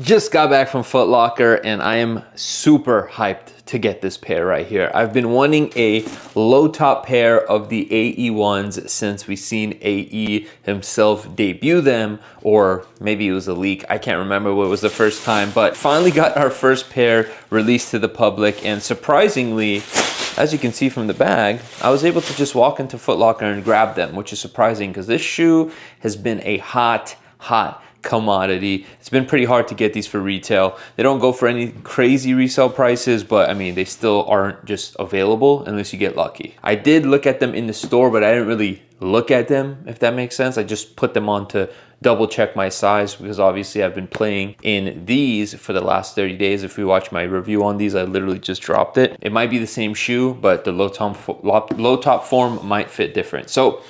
Just got back from Foot Locker and I am super hyped to get this pair right here. I've been wanting a low top pair of the AE ones since we've seen AE himself debut them, or maybe it was a leak. I can't remember what was the first time, but finally got our first pair released to the public, and surprisingly, as you can see from the bag, I was able to just walk into Foot Locker and grab them, which is surprising because this shoe has been a hot commodity. It's been pretty hard to get these for retail. They don't go for any crazy resale prices, but I mean, they still aren't just available unless you get lucky. I did look at them in the store, but I didn't really look at them, if that makes sense. I just put them on to double check my size because obviously I've been playing in these for the last 30 days. If you watch my review on these, I literally just dropped it. It might be the same shoe, but the low top form might fit different. So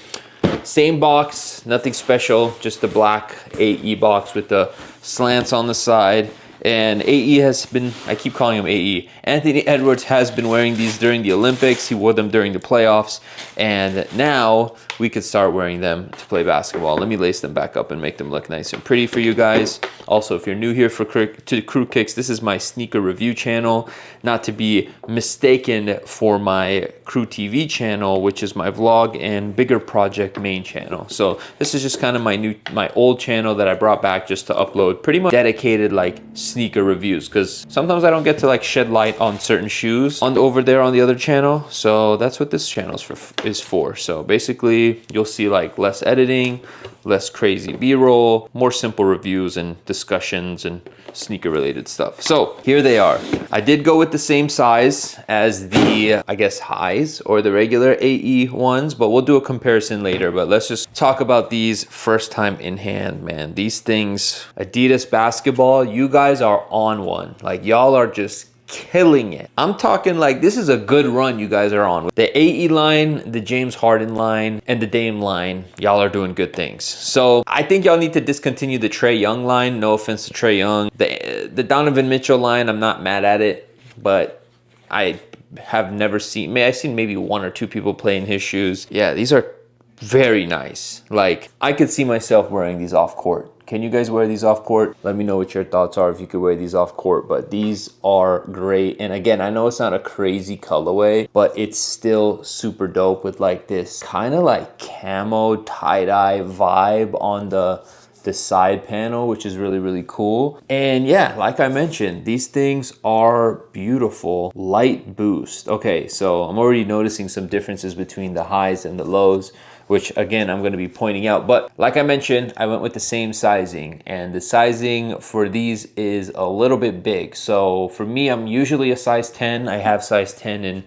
same box, nothing special, just the black AE box with the slants on the side. And AE has been, I keep calling him AE. Anthony Edwards has been wearing these during the Olympics. He wore them during the playoffs. And now we could start wearing them to play basketball. Let me lace them back up and make them look nice and pretty for you guys. Also, if you're new here to QrewKicks, this is my sneaker review channel, not to be mistaken for my Crew TV channel, which is my vlog and bigger project main channel. So this is just kind of my old channel that I brought back just to upload pretty much dedicated like sneaker reviews, because sometimes I don't get to like shed light on certain shoes over there on the other channel. So that's what this channel is for. So basically you'll see like less editing, less crazy b-roll, more simple reviews and discussions and sneaker related stuff. So here they are. I did go with the same size as the, I guess, highs or the regular AE ones, but we'll do a comparison later. But let's just talk about these first time in hand, man. These things, Adidas basketball, you guys are on one. Like, y'all are just killing it. I'm talking like this is a good run you guys are on. The AE line, the James Harden line, and the Dame line, y'all are doing good things. So I think y'all need to discontinue the Trae Young line. No offense to Trae Young. The Donovan Mitchell line, I'm not mad at it, but I have never seen, I've seen maybe one or two people play in his shoes. Yeah, these are very nice. Like, I could see myself wearing these off court. Can you guys wear these off court? Let me know what your thoughts are if you could wear these off court, but these are great. And again, I know it's not a crazy colorway, but it's still super dope with like this kind of like camo tie-dye vibe on the side panel, which is really, really cool. And yeah, like I mentioned, these things are beautiful. Light boost. Okay, so I'm already noticing some differences between the highs and the lows, which again, I'm gonna be pointing out. But like I mentioned, I went with the same sizing, and the sizing for these is a little bit big. So for me, I'm usually a size 10. I have size 10 in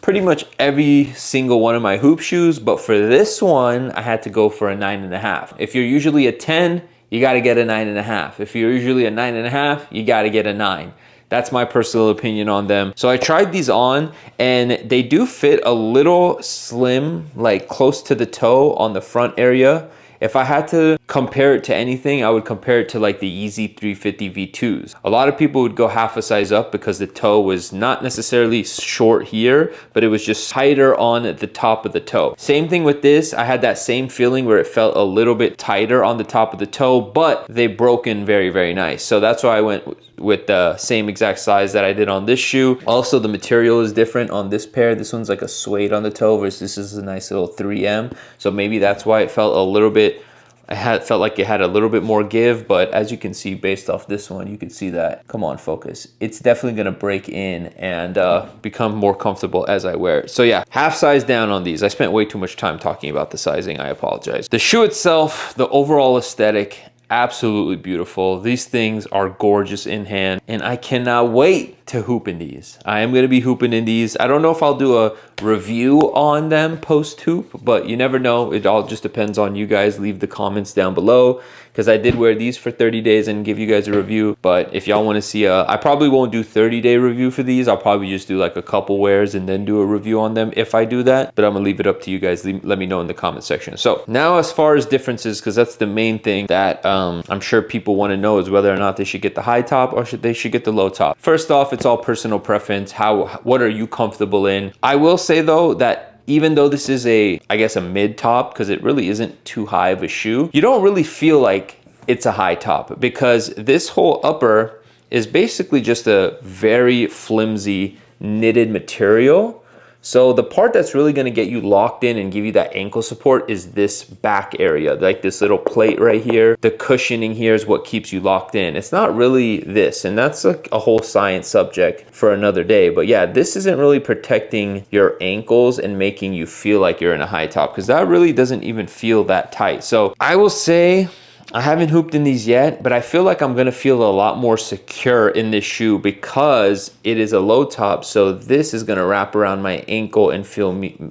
pretty much every single one of my hoop shoes, but for this one, I had to go for a 9.5. If you're usually a 10, you gotta get a 9.5. If you're usually a 9.5, you gotta get a 9. That's my personal opinion on them. So I tried these on and they do fit a little slim, like close to the toe on the front area. If I had to compare it to anything, I would compare it to like the Yeezy 350 V2s. A lot of people would go half a size up because the toe was not necessarily short here, but it was just tighter on the top of the toe. Same thing with this. I had that same feeling where it felt a little bit tighter on the top of the toe, but they broke in very, very nice. So that's why I went with the same exact size that I did on this shoe. Also, the material is different on this pair. This one's like a suede on the toe versus this is a nice little 3M. So maybe that's why it felt a little bit, felt like it had a little bit more give, but as you can see based off this one, you can see that, come on, focus. It's definitely gonna break in and become more comfortable as I wear it. So yeah, half size down on these. I spent way too much time talking about the sizing, I apologize. The shoe itself, the overall aesthetic, absolutely beautiful. These things are gorgeous in hand and I cannot wait to hoop in these. I am going to be hooping in these. I don't know if I'll do a review on them post hoop, but you never know. It all just depends on you guys. Leave the comments down below because I did wear these for 30 days and give you guys a review. But if y'all want to see I probably won't do 30-day review for these. I'll probably just do like a couple wears and then do a review on them if I do that. But I'm gonna leave it up to you guys. Let me know in the comment section. So now as far as differences, because that's the main thing that I'm sure people want to know is whether or not they should get the high top or they should get the low top. First off, it's all personal preference. What are you comfortable in? I will say though that even though this is I guess a mid top, because it really isn't too high of a shoe, you don't really feel like it's a high top, because this whole upper is basically just a very flimsy knitted material. So the part that's really gonna get you locked in and give you that ankle support is this back area, like this little plate right here. The cushioning here is what keeps you locked in. It's not really this, and that's like a whole science subject for another day. But yeah, this isn't really protecting your ankles and making you feel like you're in a high top, because that really doesn't even feel that tight. So I will say, I haven't hooped in these yet, but I feel like I'm gonna feel a lot more secure in this shoe because it is a low top. So this is gonna wrap around my ankle and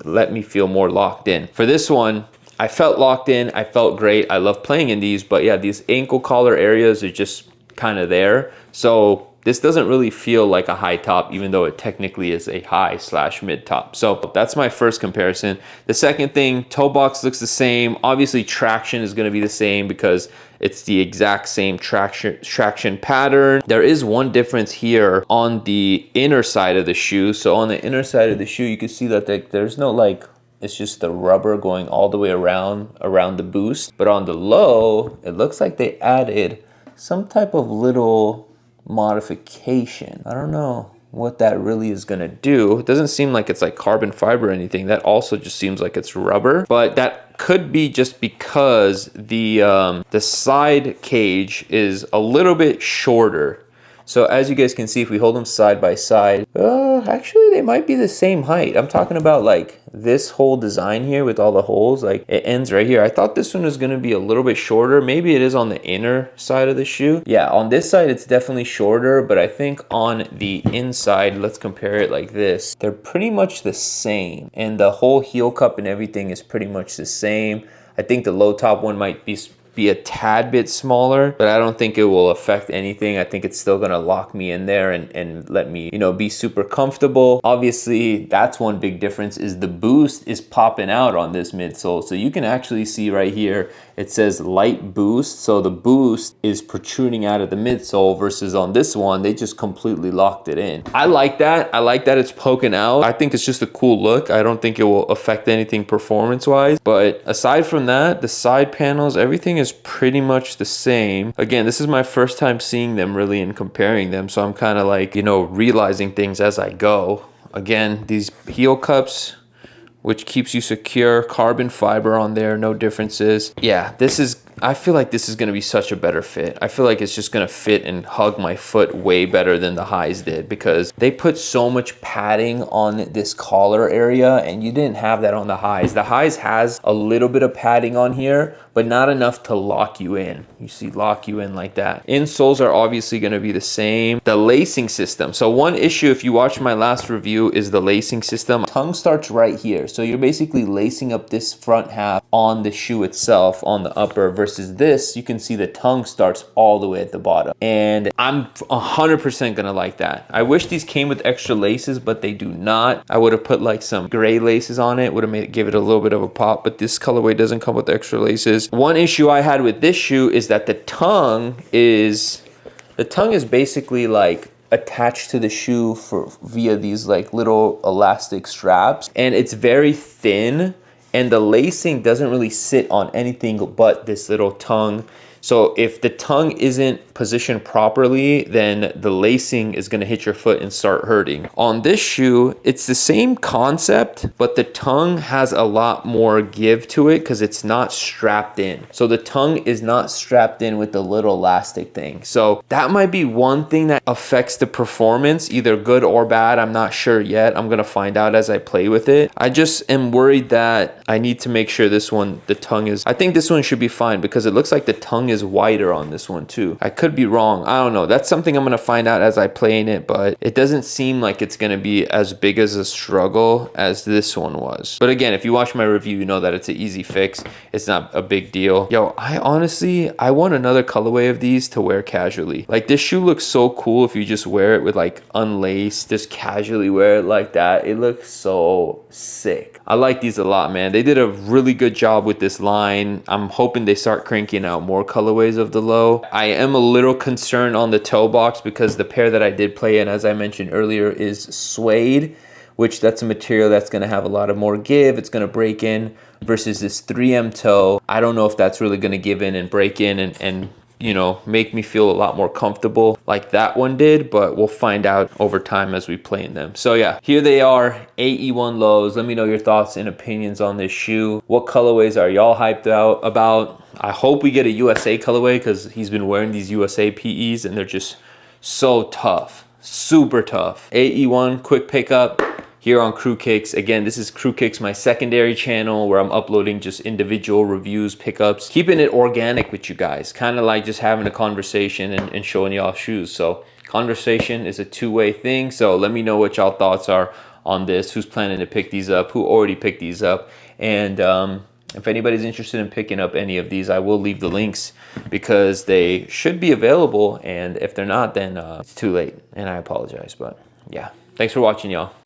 let me feel more locked in. For this one, I felt locked in, I felt great. I love playing in these, but yeah, these ankle collar areas are just kind of there. So this doesn't really feel like a high top, even though it technically is a high/mid top. So that's my first comparison. The second thing, toe box looks the same. Obviously traction is gonna be the same because it's the exact same traction pattern. There is one difference here on the inner side of the shoe. So on the inner side of the shoe, you can see that there's no like, it's just the rubber going all the way around the boost. But on the low, it looks like they added some type of little modification. I don't know what that really is gonna do. It doesn't seem like it's like carbon fiber or anything. That also just seems like it's rubber, but that could be just because the side cage is a little bit shorter. So as you guys can see, if we hold them side by side, actually they might be the same height. I'm talking about like this whole design here with all the holes, like it ends right here. I thought this one was gonna be a little bit shorter. Maybe it is on the inner side of the shoe. Yeah, on this side it's definitely shorter, but I think on the inside, let's compare it like this. They're pretty much the same. And the whole heel cup and everything is pretty much the same. I think the low top one might be a tad bit smaller, but I don't think it will affect anything. I think it's still gonna lock me in there and let me, you know, be super comfortable. Obviously, that's one big difference, is the boost is popping out on this midsole. So you can actually see right here, it says light boost. So the boost is protruding out of the midsole versus on this one, they just completely locked it in. I like that. I like that it's poking out. I think it's just a cool look. I don't think it will affect anything performance-wise. But aside from that, the side panels, everything is pretty much the same. Again, this is my first time seeing them really and comparing them. So I'm kind of like, you know, realizing things as I go. Again, these heel cups, which keeps you secure, carbon fiber on there, no differences. Yeah, I feel like this is gonna be such a better fit. I feel like it's just gonna fit and hug my foot way better than the highs did, because they put so much padding on this collar area and you didn't have that on the highs. The highs has a little bit of padding on here, but not enough to lock you in. You see, lock you in like that. Insoles are obviously gonna be the same. The lacing system. So one issue, if you watch my last review, is the lacing system. Tongue starts right here. So you're basically lacing up this front half on the shoe itself, on the upper, versus this, you can see the tongue starts all the way at the bottom. And I'm 100% gonna like that. I wish these came with extra laces, but they do not. I would have put like some gray laces on it, would have give it a little bit of a pop, but this colorway doesn't come with extra laces. One issue I had with this shoe is that the tongue is basically like attached to the shoe via these like little elastic straps, and it's very thin, and the lacing doesn't really sit on anything but this little tongue. So if the tongue isn't positioned properly, then the lacing is gonna hit your foot and start hurting. On this shoe, it's the same concept, but the tongue has a lot more give to it because it's not strapped in. So the tongue is not strapped in with the little elastic thing. So that might be one thing that affects the performance, either good or bad. I'm not sure yet. I'm gonna find out as I play with it. I just am worried that I need to make sure this one, the tongue is, I think this one should be fine because it looks like the tongue is wider on this one too. I could be wrong. I don't know. That's something I'm going to find out as I play in it, but it doesn't seem like it's going to be as big as a struggle as this one was. But again, if you watch my review, you know that it's an easy fix. It's not a big deal. Yo, I want another colorway of these to wear casually. Like this shoe looks so cool if you just wear it with like unlaced, just casually wear it like that. It looks so sick. I like these a lot, man. They did a really good job with this line. I'm hoping they start cranking out more colorways of the low. I am a little concerned on the toe box because the pair that I did play in, as I mentioned earlier, is suede, which that's a material that's going to have a lot of more give. It's going to break in versus this 3M toe. I don't know if that's really going to give in and break in and you know, make me feel a lot more comfortable like that one did, but we'll find out over time as we play in them. So yeah, here they are, AE1 lows. Let me know your thoughts and opinions on this shoe. What colorways are y'all hyped out about? I hope we get a USA colorway because he's been wearing these USA PEs and they're just so tough, super tough. AE1 quick pickup here on QrewKicks. Again, this is QrewKicks, my secondary channel where I'm uploading just individual reviews, pickups, keeping it organic with you guys, kind of like just having a conversation and showing y'all shoes. So conversation is a two-way thing. So let me know what y'all thoughts are on this, who's planning to pick these up, who already picked these up. And if anybody's interested in picking up any of these, I will leave the links because they should be available. And if they're not, then it's too late and I apologize. But yeah, thanks for watching, y'all.